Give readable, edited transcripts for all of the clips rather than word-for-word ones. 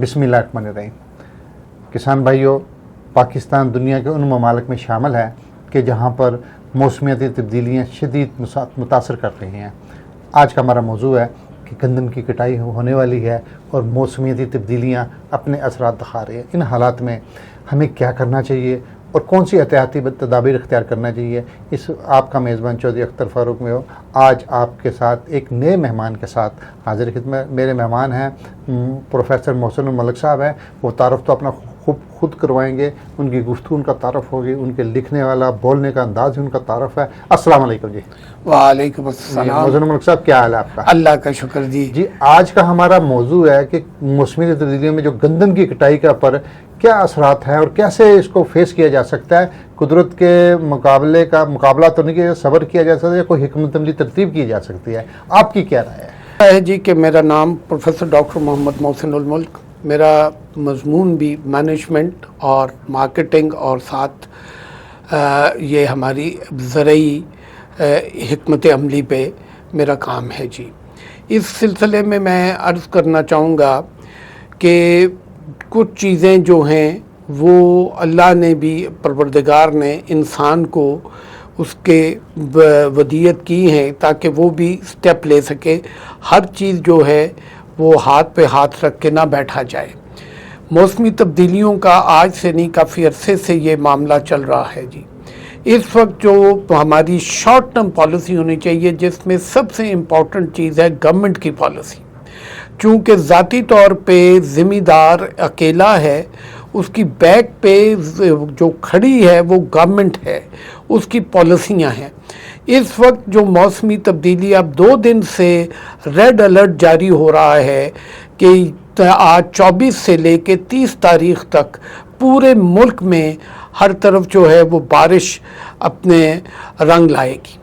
بسم اللہ الرحمن الرحیم۔ کسان بھائیوں، پاکستان دنیا کے ان ممالک میں شامل ہے کہ جہاں پر موسمیاتی تبدیلیاں شدید متاثر کر رہی ہیں۔ آج کا ہمارا موضوع ہے کہ گندم کی کٹائی ہونے والی ہے اور موسمیاتی تبدیلیاں اپنے اثرات دکھا رہی ہیں۔ ان حالات میں ہمیں کیا کرنا چاہیے اور کون سی احتیاطی تدابیر اختیار کرنا چاہیے، اس آپ کا میزبان چودھری اختر فاروق میں ہو۔ آج آپ کے ساتھ ایک نئے مہمان کے ساتھ حاضر خدمت۔ میرے مہمان ہیں پروفیسر محسن الملک صاحب ہیں۔ وہ تعارف تو اپنا خود کروائیں گے، ان کی گفتگو ان کا تعارف ہوگی، ان کے لکھنے والا بولنے کا انداز ان کا تعارف ہے۔ السلام علیکم جی۔ وعلیکم السلام۔ محسن الملک صاحب کیا حال ہے آپ کا؟ اللہ کا شکر جی۔ آج کا ہمارا موضوع ہے کہ موسمی تبدیلیوں میں جو گندم کی کٹائی کا پر کیا اثرات ہیں اور کیسے اس کو فیس کیا جا سکتا ہے۔ قدرت کے مقابلہ تو نہیں کیا، صبر کیا جا سکتا ہے، کوئی حکمت عملی ترتیب کی جا سکتی ہے۔ آپ کی کیا رائے ہے؟ جی کہ میرا نام پروفیسر ڈاکٹر محمد محسن الملک، میرا مضمون بھی مینجمنٹ اور مارکیٹنگ اور ساتھ یہ ہماری زرعی حکمت عملی پہ میرا کام ہے جی۔ اس سلسلے میں عرض کرنا چاہوں گا کہ کچھ چیزیں جو ہیں وہ اللہ نے بھی، پروردگار نے انسان کو اس کے ودیت کی ہیں تاکہ وہ بھی سٹیپ لے سکے۔ ہر چیز جو ہے وہ ہاتھ پہ ہاتھ رکھ کے نہ بیٹھا جائے۔ موسمی تبدیلیوں کا آج سے نہیں، کافی عرصے سے یہ معاملہ چل رہا ہے جی۔ اس وقت جو ہماری شارٹ ٹرم پالیسی ہونی چاہیے، جس میں سب سے امپورٹنٹ چیز ہے گورنمنٹ کی پالیسی۔ چونکہ ذاتی طور پہ ذمہ دار اکیلا ہے، اس کی بیک پہ جو کھڑی ہے وہ گورنمنٹ ہے، اس کی پالیسیاں ہیں۔ اس وقت جو موسمی تبدیلی اب 2 دن سے ریڈ الرٹ جاری ہو رہا ہے کہ آج 24 سے لے کے 30 تاریخ تک پورے ملک میں ہر طرف جو ہے وہ بارش اپنے رنگ لائے گی۔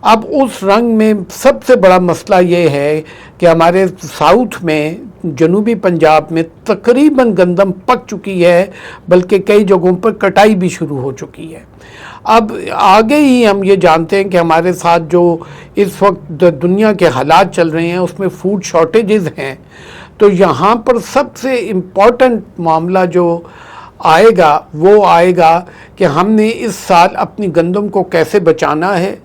اب اس رنگ میں سب سے بڑا مسئلہ یہ ہے کہ ہمارے ساؤتھ میں، جنوبی پنجاب میں تقریباً گندم پک چکی ہے، بلکہ کئی جگہوں پر کٹائی بھی شروع ہو چکی ہے۔ اب آگے ہی ہم یہ جانتے ہیں کہ ہمارے ساتھ جو اس وقت دنیا کے حالات چل رہے ہیں اس میں فوڈ شارٹیجز ہیں، تو یہاں پر سب سے امپورٹنٹ معاملہ جو آئے گا وہ آئے گا کہ ہم نے اس سال اپنی گندم کو کیسے بچانا ہے،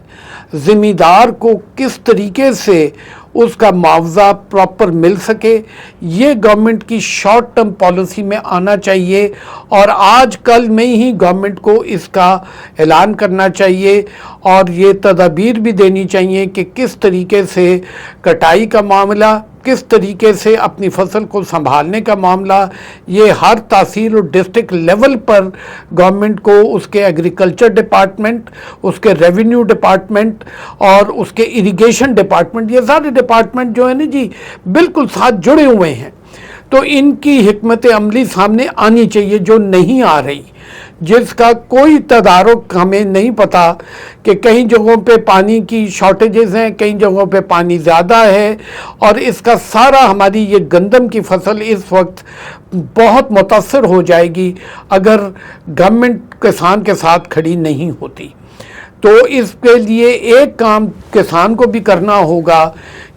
ذمہ دار کو کس طریقے سے اس کا معاوضہ پراپر مل سکے، یہ گورنمنٹ کی شارٹ ٹرم پالیسی میں آنا چاہیے۔ اور آج کل میں ہی گورنمنٹ کو اس کا اعلان کرنا چاہیے اور یہ تدابیر بھی دینی چاہیے کہ کس طریقے سے کٹائی کا معاملہ، کس طریقے سے اپنی فصل کو سنبھالنے کا معاملہ، یہ ہر تحصیل اور ڈسٹرکٹ لیول پر گورنمنٹ کو اس کے ایگریکلچر ڈپارٹمنٹ، اس کے ریونیو ڈپارٹمنٹ اور اس کے اریگیشن ڈپارٹمنٹ، یہ سارے ڈپارٹمنٹ جو ہیں نا جی بالکل ساتھ جڑے ہوئے ہیں، تو ان کی حکمت عملی سامنے آنی چاہیے جو نہیں آ رہی، جس کا کوئی تدارک ہمیں نہیں پتا کہ کئی جگہوں پہ پانی کی شارٹیجز ہیں، کئی جگہوں پہ پانی زیادہ ہے، اور اس کا سارا ہماری یہ گندم کی فصل اس وقت بہت متاثر ہو جائے گی اگر گورنمنٹ کسان کے ساتھ کھڑی نہیں ہوتی۔ تو اس کے لیے ایک کام کسان کو بھی کرنا ہوگا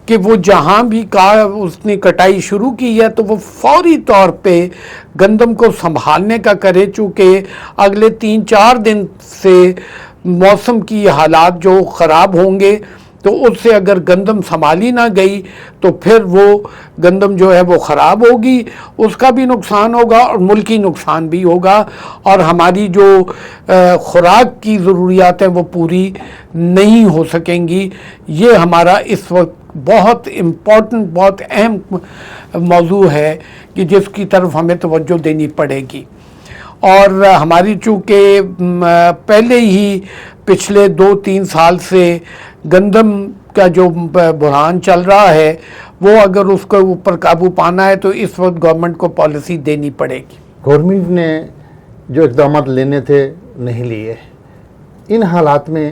کہ وہ جہاں بھی اس نے کٹائی شروع کی ہے تو وہ فوری طور پہ گندم کو سنبھالنے کا کرے، چونکہ اگلے 3-4 دن سے موسم کی حالات جو خراب ہوں گے، تو اس سے اگر گندم سنبھالی نہ گئی تو پھر وہ گندم جو ہے وہ خراب ہوگی، اس کا بھی نقصان ہوگا اور ملکی نقصان بھی ہوگا، اور ہماری جو خوراک کی ضروریات ہیں وہ پوری نہیں ہو سکیں گی۔ یہ ہمارا اس وقت بہت امپورٹنٹ، بہت اہم موضوع ہے کہ جس کی طرف ہمیں توجہ دینی پڑے گی۔ اور ہماری چونکہ پہلے ہی پچھلے 2-3 سال سے گندم کا جو بحران چل رہا ہے، وہ اگر اس کے اوپر قابو پانا ہے تو اس وقت گورنمنٹ کو پالیسی دینی پڑے گی۔ گورنمنٹ نے جو اقدامات لینے تھے نہیں لیے، ان حالات میں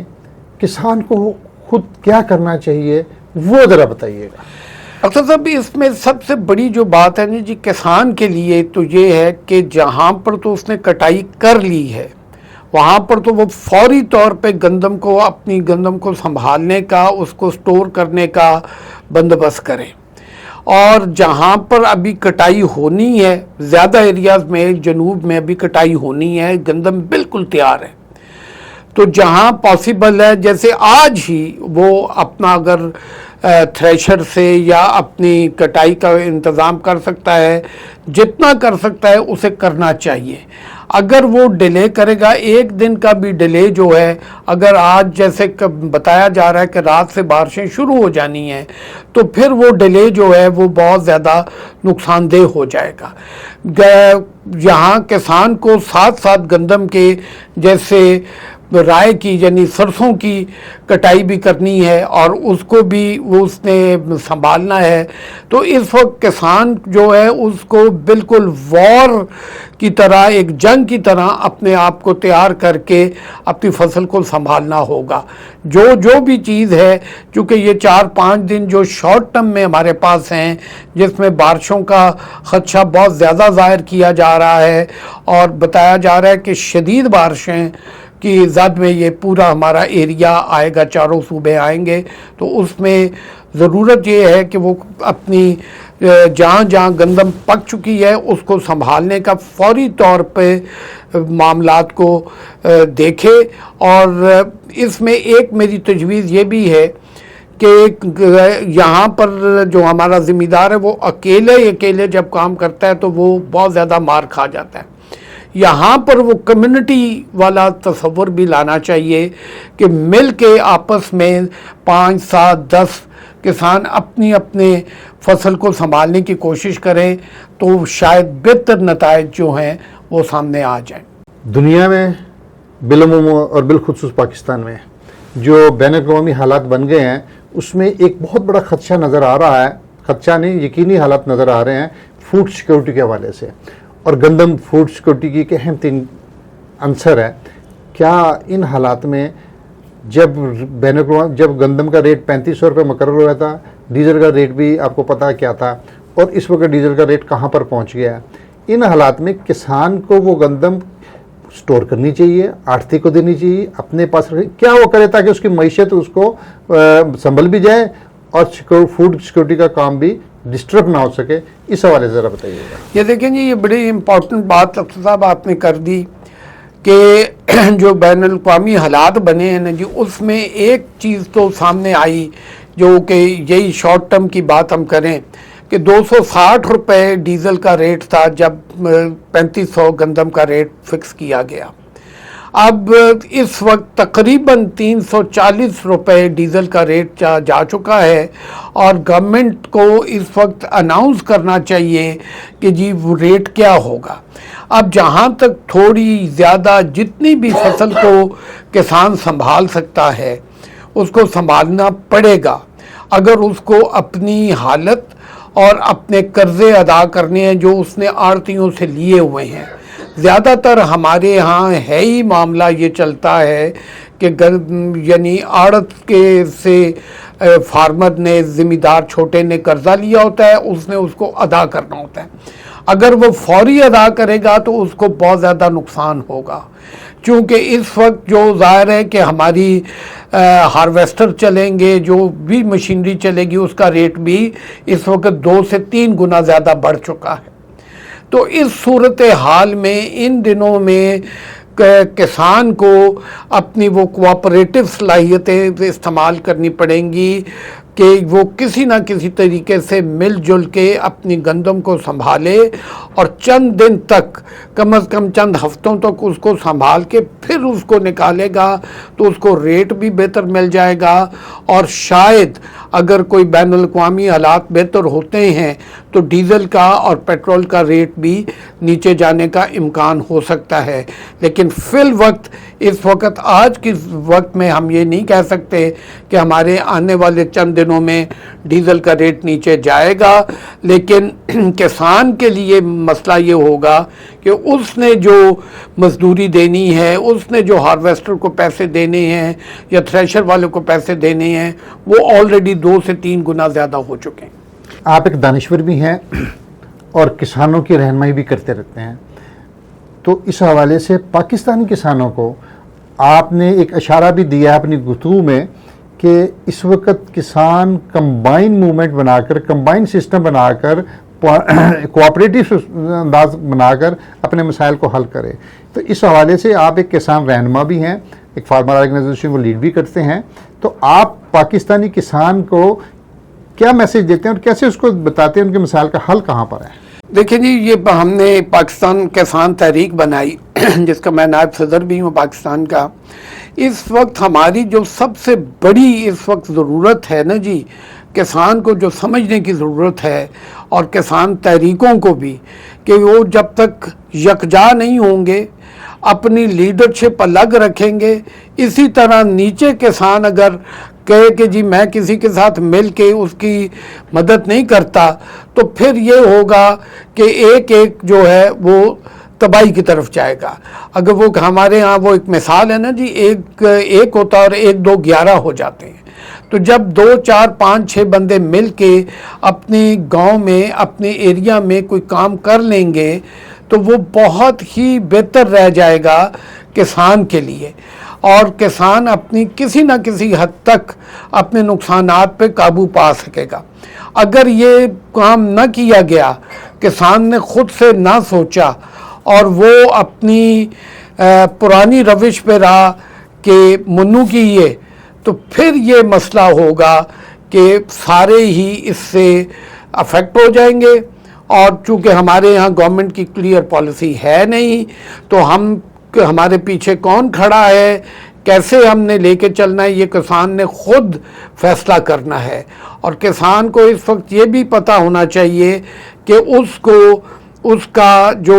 کسان کو خود کیا کرنا چاہیے وہ ذرا بتائیے گا۔ اختر صاحب، اس میں سب سے بڑی جو بات ہے نا جی کسان کے لیے تو یہ ہے کہ جہاں پر تو اس نے کٹائی کر لی ہے وہاں پر تو وہ فوری طور پہ گندم کو، اپنی گندم کو سنبھالنے کا، اس کو سٹور کرنے کا بندوبست کریں، اور جہاں پر ابھی کٹائی ہونی ہے زیادہ ایریاز میں جنوب میں ابھی کٹائی ہونی ہے، گندم بالکل تیار ہے، تو جہاں پاسبل ہے جیسے آج ہی وہ اپنا اگر تھریشر سے یا اپنی کٹائی کا انتظام کر سکتا ہے، جتنا کر سکتا ہے اسے کرنا چاہیے۔ اگر وہ ڈیلے کرے گا، ایک دن کا بھی ڈیلے جو ہے، اگر آج جیسے بتایا جا رہا ہے کہ رات سے بارشیں شروع ہو جانی ہیں، تو پھر وہ ڈیلے جو ہے وہ بہت زیادہ نقصان دہ ہو جائے گا۔ یہاں کسان کو ساتھ ساتھ گندم کے جیسے رائے کی یعنی سرسوں کی کٹائی بھی کرنی ہے اور اس کو بھی اس نے سنبھالنا ہے، تو اس وقت کسان جو ہے اس کو بالکل وار کی طرح، ایک جنگ کی طرح اپنے آپ کو تیار کر کے اپنی فصل کو سنبھالنا ہوگا۔ جو بھی چیز ہے، چونکہ یہ 4-5 دن جو شارٹ ٹرم میں ہمارے پاس ہیں جس میں بارشوں کا خدشہ بہت زیادہ ظاہر کیا جا رہا ہے اور بتایا جا رہا ہے کہ شدید بارشیں کی زد میں یہ پورا ہمارا ایریا آئے گا، چاروں صوبے آئیں گے، تو اس میں ضرورت یہ ہے کہ وہ اپنی جہاں جہاں گندم پک چکی ہے اس کو سنبھالنے کا فوری طور پہ معاملات کو دیکھے۔ اور اس میں ایک میری تجویز یہ بھی ہے کہ یہاں پر جو ہمارا ذمہ دار ہے وہ اکیلے جب کام کرتا ہے تو وہ بہت زیادہ مار کھا جاتا ہے۔ یہاں پر وہ کمیونٹی والا تصور بھی لانا چاہیے کہ مل کے آپس میں 5-7-10 کسان اپنے فصل کو سنبھالنے کی کوشش کریں تو شاید بہتر نتائج جو ہیں وہ سامنے آ جائیں۔ دنیا میں بالعموم اور بالخصوص پاکستان میں جو بین الاقوامی حالات بن گئے ہیں اس میں ایک بہت بڑا خدشہ نظر آ رہا ہے، خدشہ نہیں یقینی حالات نظر آ رہے ہیں فوڈ سیکورٹی کے حوالے سے، اور گندم فوڈ سیکورٹی کی ایک اہم ترین عنصر ہے۔ کیا ان حالات میں جب گندم کا ریٹ 3500 روپے مقرر ہوا تھا، ڈیزل کا ریٹ بھی آپ کو پتا کیا تھا، اور اس وقت ڈیزل کا ریٹ کہاں پر پہنچ گیا ہے، ان حالات میں کسان کو وہ گندم سٹور کرنی چاہیے، آڑھتی کو دینی چاہیے، اپنے پاس کیا وہ کرے تاکہ اس کی معیشت اس کو سنبھل بھی جائے اور فوڈ سیکورٹی کا کام بھی ڈسٹرب نہ ہو سکے؟ اس حوالے سے ذرا بتائیے گا۔ یہ دیکھیں جی، یہ بڑی امپورٹنٹ بات افسر صاحب آپ نے کر دی کہ جو بین الاقوامی حالات بنے ہیں نا جی، اس میں ایک چیز تو سامنے آئی جو کہ یہی شارٹ ٹرم کی بات ہم کریں کہ 260 روپے ڈیزل کا ریٹ تھا جب 3500 گندم کا ریٹ فکس کیا گیا۔ اب اس وقت تقریباً 340 روپے ڈیزل کا ریٹ جا چکا ہے، اور گورنمنٹ کو اس وقت اناؤنس کرنا چاہیے کہ جی وہ ریٹ کیا ہوگا۔ اب جہاں تک تھوڑی زیادہ جتنی بھی فصل کو کسان سنبھال سکتا ہے اس کو سنبھالنا پڑے گا، اگر اس کو اپنی حالت اور اپنے قرضے ادا کرنے ہیں جو اس نے آڑھتیوں سے لیے ہوئے ہیں۔ زیادہ تر ہمارے ہاں ہے ہی معاملہ یہ چلتا ہے کہ یعنی آڑت کے سے فارمر نے، ذمہ دار چھوٹے نے قرضہ لیا ہوتا ہے، اس نے اس کو ادا کرنا ہوتا ہے۔ اگر وہ فوری ادا کرے گا تو اس کو بہت زیادہ نقصان ہوگا، چونکہ اس وقت جو ظاہر ہے کہ ہماری ہارویسٹر چلیں گے، جو بھی مشینری چلے گی اس کا ریٹ بھی اس وقت 2 سے 3 گنا زیادہ بڑھ چکا ہے۔ تو اس صورتحال میں ان دنوں میں کسان کو اپنی وہ کوآپریٹو صلاحیتیں استعمال کرنی پڑیں گی کہ وہ کسی نہ کسی طریقے سے مل جل کے اپنی گندم کو سنبھالے، اور چند دن تک، کم از کم چند ہفتوں تک اس کو سنبھال کے پھر اس کو نکالے گا تو اس کو ریٹ بھی بہتر مل جائے گا، اور شاید اگر کوئی بین الاقوامی حالات بہتر ہوتے ہیں تو ڈیزل کا اور پیٹرول کا ریٹ بھی نیچے جانے کا امکان ہو سکتا ہے۔ لیکن فی الوقت اس وقت آج کے وقت میں ہم یہ نہیں کہہ سکتے کہ ہمارے آنے والے چند دنوں میں ڈیزل کا ریٹ نیچے جائے گا، لیکن کسان کے لیے مسئلہ یہ ہوگا کہ اس نے جو مزدوری دینی ہے، اس نے جو ہارویسٹر کو پیسے دینے ہیں یا تھریشر والے کو پیسے دینے ہیں، وہ آلریڈی 2 سے 3 گنا زیادہ ہو چکے ہیں۔ آپ ایک دانشور بھی ہیں اور کسانوں کی رہنمائی بھی کرتے رہتے ہیں، تو اس حوالے سے پاکستانی کسانوں کو آپ نے ایک اشارہ بھی دیا اپنی گفتگو میں کہ اس وقت کسان کمبائن موومنٹ بنا کر، کمبائن سسٹم بنا کر، کوآپریٹو انداز بنا کر اپنے مسائل کو حل کرے. تو اس حوالے سے آپ ایک کسان رہنما بھی ہیں، ایک فارمر آرگنائزیشن کو لیڈ بھی کرتے ہیں. تو آپ پاکستانی کسان کو کیا میسج دیتے ہیں اور کیسے اس کو بتاتے ہیں ان کے مسائل کا حل کہاں پر ہے؟ دیکھیں جی، یہ ہم نے پاکستان کسان تحریک بنائی جس کا میں نائب صدر بھی ہوں پاکستان کا. اس وقت ہماری جو سب سے بڑی اس وقت ضرورت ہے نا جی، کسان کو جو سمجھنے کی ضرورت ہے اور کسان تحریکوں کو بھی، کہ وہ جب تک یکجا نہیں ہوں گے، اپنی لیڈرشپ الگ رکھیں گے. اسی طرح نیچے کسان اگر کہے کہ جی میں کسی کے ساتھ مل کے اس کی مدد نہیں کرتا، تو پھر یہ ہوگا کہ ایک جو ہے وہ تباہی کی طرف جائے گا. اگر وہ ہمارے ہاں وہ ایک مثال ہے نا جی، ایک ہوتا اور 1 2 11 ہو جاتے ہیں. تو جب 2 4 5 6 بندے مل کے اپنے گاؤں میں، اپنے ایریا میں کوئی کام کر لیں گے تو وہ بہت ہی بہتر رہ جائے گا کسان کے لیے، اور کسان اپنی کسی نہ کسی حد تک اپنے نقصانات پہ قابو پا سکے گا. اگر یہ کام نہ کیا گیا، کسان نے خود سے نہ سوچا اور وہ اپنی پرانی روش پہ رہا کہ منو کی یہ، تو پھر یہ مسئلہ ہوگا کہ سارے ہی اس سے افیکٹ ہو جائیں گے. اور چونکہ ہمارے یہاں گورنمنٹ کی کلیئر پالیسی ہے نہیں، تو ہمارے پیچھے کون کھڑا ہے، کیسے ہم نے لے کے چلنا ہے، یہ کسان نے خود فیصلہ کرنا ہے. اور کسان کو اس وقت یہ بھی پتہ ہونا چاہیے کہ اس کا جو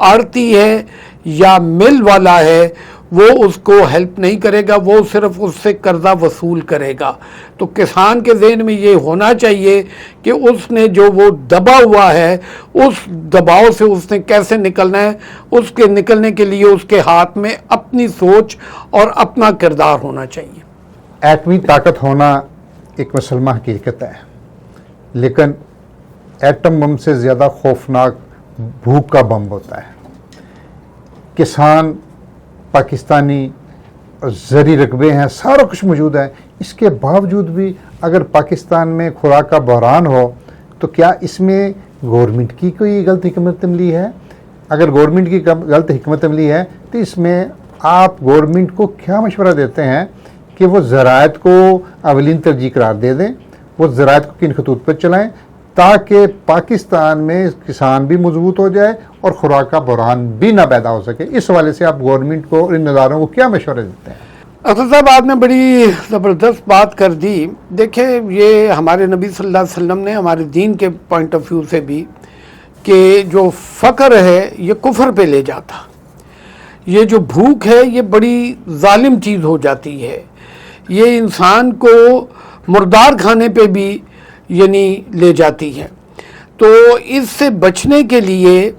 آڑتی ہے یا مل والا ہے وہ اس کو ہیلپ نہیں کرے گا، وہ صرف اس سے قرضہ وصول کرے گا. تو کسان کے ذہن میں یہ ہونا چاہیے کہ اس نے جو وہ دبا ہوا ہے، اس دباؤ سے اس نے کیسے نکلنا ہے. اس کے نکلنے کے لیے اس کے ہاتھ میں اپنی سوچ اور اپنا کردار ہونا چاہیے. ایٹمی طاقت ہونا ایک مسلمہ حقیقت ہے، لیکن ایٹم بم سے زیادہ خوفناک بھوک کا بم ہوتا ہے. کسان پاکستانی زرعی رقبے ہیں، سارا کچھ موجود ہے، اس کے باوجود بھی اگر پاکستان میں خوراک کا بحران ہو تو کیا اس میں گورنمنٹ کی کوئی غلط حکمت عملی ہے؟ اگر گورنمنٹ کی غلط حکمت عملی ہے تو اس میں آپ گورنمنٹ کو کیا مشورہ دیتے ہیں کہ وہ زراعت کو اولین ترجیح قرار دے دیں، وہ زراعت کو کن خطوط پر چلائیں تاکہ پاکستان میں کسان بھی مضبوط ہو جائے اور خوراک کا بحران بھی نہ پیدا ہو سکے؟ اس حوالے سے آپ گورنمنٹ کو اور ان اداروں کو کیا مشورے دیتے ہیں؟ افضل صاحب، آپ نے بڑی زبردست بات کر دی. دیکھیں، یہ ہمارے نبی صلی اللہ علیہ وسلم نے ہمارے دین کے پوائنٹ آف ویو سے بھی، کہ جو فقر ہے یہ کفر پہ لے جاتا، یہ جو بھوک ہے یہ بڑی ظالم چیز ہو جاتی ہے، یہ انسان کو مردار کھانے پہ بھی یعنی لے جاتی ہے. تو اس سے بچنے کے لیے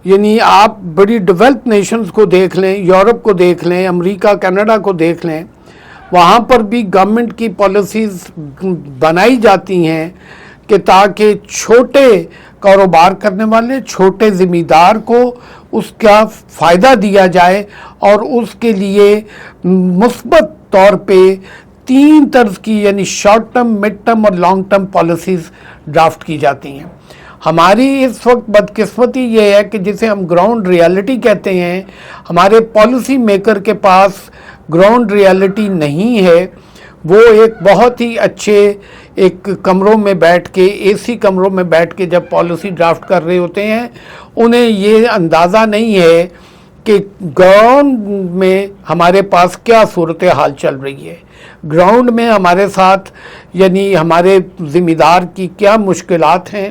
یعنی آپ بڑی ڈیولپ نیشنز کو دیکھ لیں، یورپ کو دیکھ لیں، امریکہ کینیڈا کو دیکھ لیں، وہاں پر بھی گورنمنٹ کی پالیسیز بنائی جاتی ہیں کہ تاکہ چھوٹے کاروبار کرنے والے، چھوٹے ذمہ دار کو اس کا فائدہ دیا جائے، اور اس کے لیے مثبت طور پہ 3 طرز کی یعنی شارٹ ٹرم، مڈ ٹرم اور لانگ ٹرم پالیسیز ڈرافٹ کی جاتی ہیں. ہماری اس وقت بدقسمتی یہ ہے کہ جسے ہم گراؤنڈ ریالٹی کہتے ہیں، ہمارے پالیسی میکر کے پاس گراؤنڈ ریالٹی نہیں ہے. وہ ایک بہت ہی اچھے ایک کمروں میں بیٹھ کے، اے سی کمروں میں بیٹھ کے جب پالیسی ڈرافٹ کر رہے ہوتے ہیں، انہیں یہ اندازہ نہیں ہے کہ گراؤنڈ میں ہمارے پاس کیا صورتحال چل رہی ہے، گراؤنڈ میں ہمارے ساتھ یعنی ہمارے ذمہ دار کی کیا مشکلات ہیں،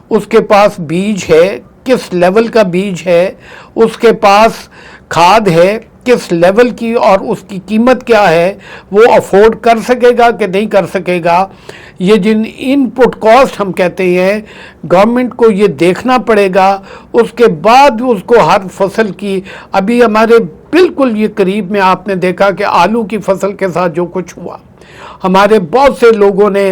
اس کے پاس بیج ہے، کس لیول کا بیج ہے، اس کے پاس کھاد ہے کس لیول کی، اور اس کی قیمت کیا ہے، وہ افورڈ کر سکے گا کہ نہیں کر سکے گا. یہ جن ان پٹ کاسٹ ہم کہتے ہیں، گورنمنٹ کو یہ دیکھنا پڑے گا. اس کے بعد اس کو ہر فصل کی، ابھی ہمارے بالکل یہ قریب میں آپ نے دیکھا کہ آلو کی فصل کے ساتھ جو کچھ ہوا، ہمارے بہت سے لوگوں نے